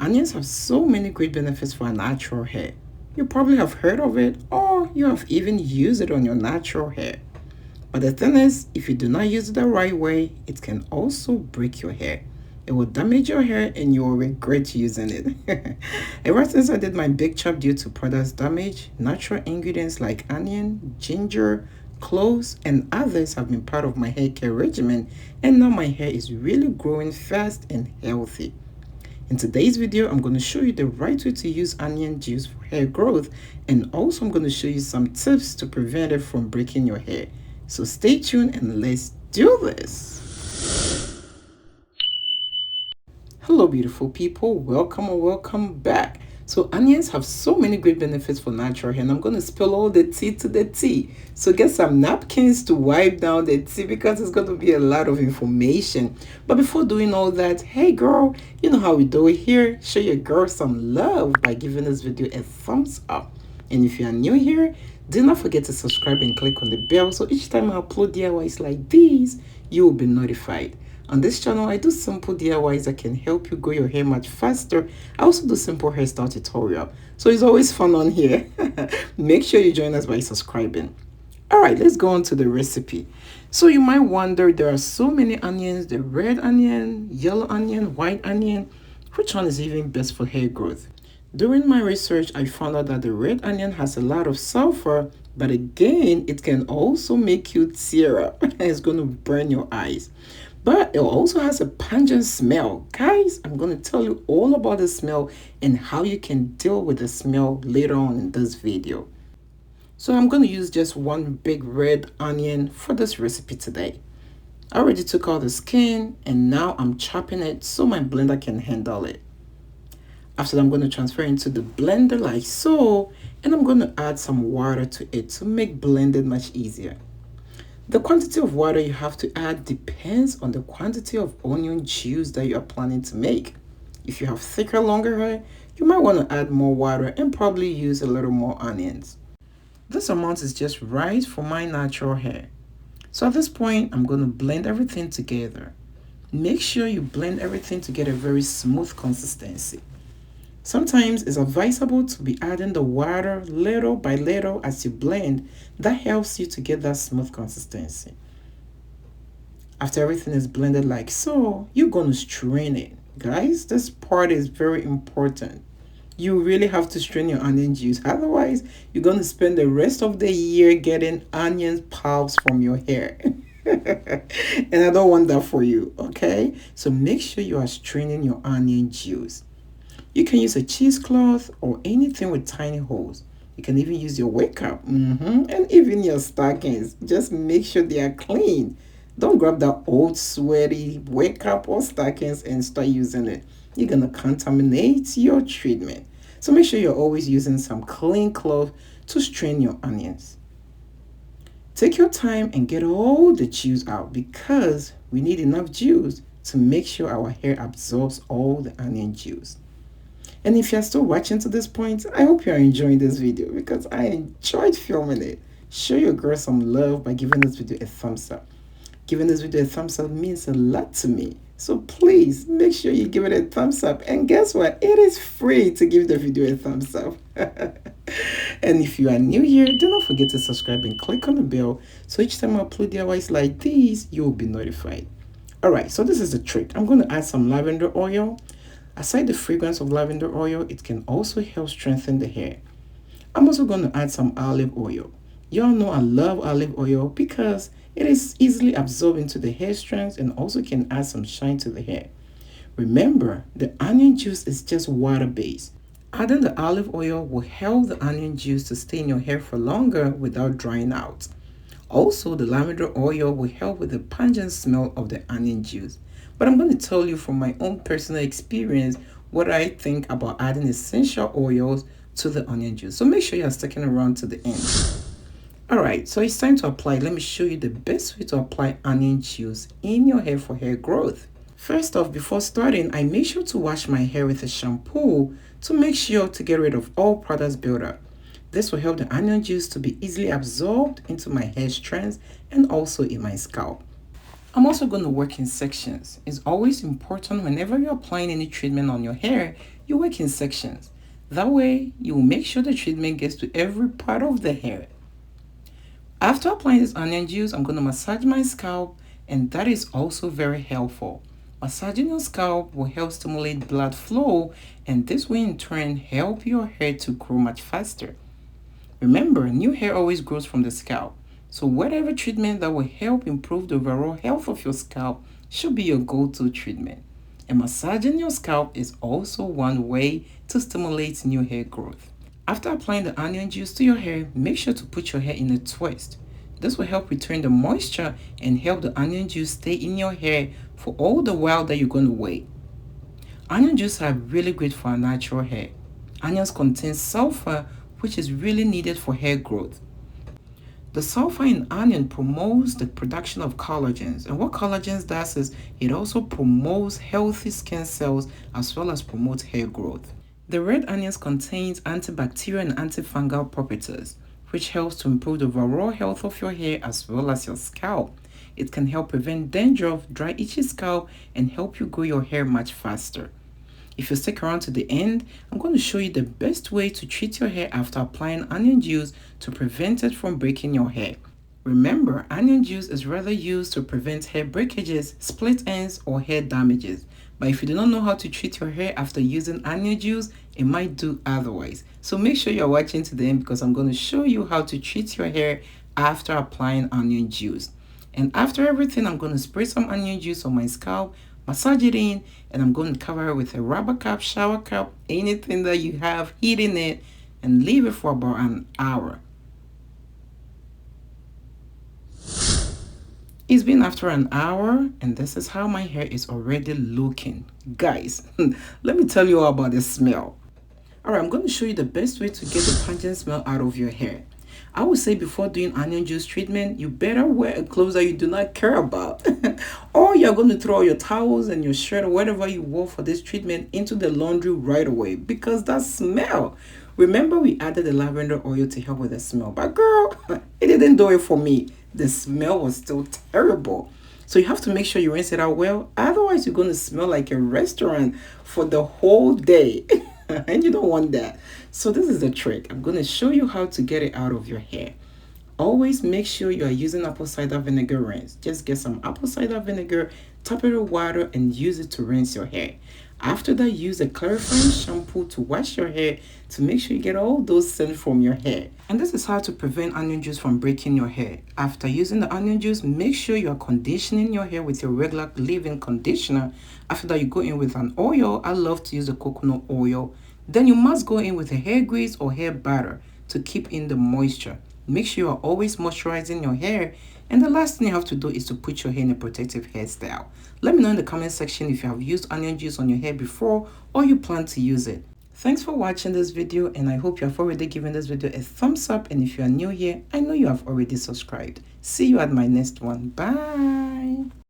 Onions have so many great benefits for our natural hair. You probably have heard of it or you have even used it on your natural hair. But the thing is, if you do not use it the right way, it can also break your hair. It will damage your hair and you will regret using it. Ever since I did my big chop due to product damage, natural ingredients like onion, ginger, cloves, and others have been part of my hair care regimen, and now my hair is really growing fast and healthy. In today's video, I'm going to show you the right way to use onion juice for hair growth, and also I'm going to show you some tips to prevent it from breaking your hair. So stay tuned and let's do this. Hello beautiful people, welcome or welcome back. So onions have so many great benefits for natural hair, and I'm going to spill all the tea to the tea. So get some napkins to wipe down the tea because it's going to be a lot of information. But before doing all that, hey girl, you know how we do it here. Show your girl some love by giving this video a thumbs up. And if you are new here, do not forget to subscribe and click on the bell so each time I upload DIYs like these, you will be notified. On this channel, I do simple DIYs that can help you grow your hair much faster. I also do simple hairstyle tutorial. So it's always fun on here. Make sure you join us by subscribing. Alright, let's go on to the recipe. So you might wonder, there are so many onions, the red onion, yellow onion, white onion. Which one is even best for hair growth? During my research, I found out that the red onion has a lot of sulfur, but again, it can also make you tear up. It's going to burn your eyes. But it also has a pungent smell. Guys, I'm going to tell you all about the smell and how you can deal with the smell later on in this video. So I'm going to use just one big red onion for this recipe today. I already took out the skin and now I'm chopping it so my blender can handle it. After that, I'm going to transfer into the blender like so, and I'm going to add some water to it to make blending much easier. The quantity of water you have to add depends on the quantity of onion juice that you are planning to make. If you have thicker, longer hair, you might want to add more water and probably use a little more onions. This amount is just right for my natural hair. So at this point, I'm going to blend everything together. Make sure you blend everything to get a very smooth consistency. Sometimes it's advisable to be adding the water little by little as you blend. That helps you to get that smooth consistency. After everything is blended like so, you're going to strain it. Guys, this part is very important. You really have to strain your onion juice. Otherwise, you're going to spend the rest of the year getting onion pulps from your hair. And I don't want that for you, okay? So make sure you are straining your onion juice. You can use a cheesecloth or anything with tiny holes. You can even use your wake up and even your stockings. Just make sure they are clean. Don't grab that old sweaty wake up or stockings and start using it. You're going to contaminate your treatment. So make sure you're always using some clean cloth to strain your onions. Take your time and get all the juice out because we need enough juice to make sure our hair absorbs all the onion juice. And if you're still watching to this point, I hope you are enjoying this video because I enjoyed filming it. Show your girl some love by giving this video a thumbs up. Giving this video a thumbs up means a lot to me. So please make sure you give it a thumbs up. And guess what? It is free to give the video a thumbs up. And if you are new here, do not forget to subscribe and click on the bell so each time I upload DIYs like these, you will be notified. Alright, so this is the trick. I'm going to add some lavender oil. Aside the fragrance of lavender oil, it can also help strengthen the hair. I'm also going to add some olive oil. Y'all know I love olive oil because it is easily absorbed into the hair strands and also can add some shine to the hair. Remember, the onion juice is just water-based. Adding the olive oil will help the onion juice to stay in your hair for longer without drying out. Also, the lavender oil will help with the pungent smell of the onion juice. But I'm going to tell you from my own personal experience what I think about adding essential oils to the onion juice. So make sure you're sticking around to the end. Alright, so it's time to apply. Let me show you the best way to apply onion juice in your hair for hair growth. First off, before starting, I make sure to wash my hair with a shampoo to make sure to get rid of all products buildup. This will help the onion juice to be easily absorbed into my hair strands and also in my scalp. I'm also going to work in sections. It's always important whenever you're applying any treatment on your hair, you work in sections. That way, you will make sure the treatment gets to every part of the hair. After applying this onion juice, I'm going to massage my scalp, and that is also very helpful. Massaging your scalp will help stimulate blood flow, and this will in turn help your hair to grow much faster. Remember, new hair always grows from the scalp, so whatever treatment that will help improve the overall health of your scalp should be your go-to treatment. And massaging your scalp is also one way to stimulate new hair growth. After applying the onion juice to your hair, make sure to put your hair in a twist. This will help return the moisture and help the onion juice stay in your hair for all the while that you're going to wait. Onion juice are really great for our natural hair. Onions contain sulfur, which is really needed for hair growth. The sulfur in onion promotes the production of collagens, and what collagens does is it also promotes healthy skin cells as well as promotes hair growth. The red onions contains antibacterial and antifungal properties, which helps to improve the overall health of your hair as well as your scalp. It can help prevent dandruff, dry itchy scalp, and help you grow your hair much faster. If you stick around to the end, I'm going to show you the best way to treat your hair after applying onion juice to prevent it from breaking your hair. Remember, onion juice is rather used to prevent hair breakages, split ends, or hair damages. But if you do not know how to treat your hair after using onion juice, it might do otherwise. So make sure you're watching to the end because I'm going to show you how to treat your hair after applying onion juice. And after everything, I'm going to spray some onion juice on my scalp, massage it in, and I'm going to cover it with a rubber cap, shower cap, anything that you have heating it, and leave it for about an hour. It's been after an hour, and this is how my hair is already looking. Guys, let me tell you all about the smell. Alright, I'm going to show you the best way to get the pungent smell out of your hair. I would say before doing onion juice treatment, you better wear clothes that you do not care about. Or you're going to throw your towels and your shirt or whatever you wore for this treatment into the laundry right away because that smell. Remember, we added the lavender oil to help with the smell. But girl, it didn't do it for me. The smell was still terrible. So you have to make sure you rinse it out well. Otherwise, you're going to smell like a restaurant for the whole day. And you don't want that. So this is the trick. I'm going to show you how to get it out of your hair. Always make sure you are using apple cider vinegar rinse. Just get some apple cider vinegar, top it with water, and use it to rinse your hair. After that, use a clarifying shampoo to wash your hair to make sure you get all those scents from your hair. And this is how to prevent onion juice from breaking your hair. After using the onion juice, make sure you are conditioning your hair with your regular leave-in conditioner. After that, you go in with an oil. I love to use the coconut oil. Then you must go in with a hair grease or hair butter to keep in the moisture. Make sure you are always moisturizing your hair. And the last thing you have to do is to put your hair in a protective hairstyle. Let me know in the comment section if you have used onion juice on your hair before or you plan to use it. Thanks for watching this video, and I hope you have already given this video a thumbs up, and if you are new here, I know you have already subscribed. See you at my next one. Bye.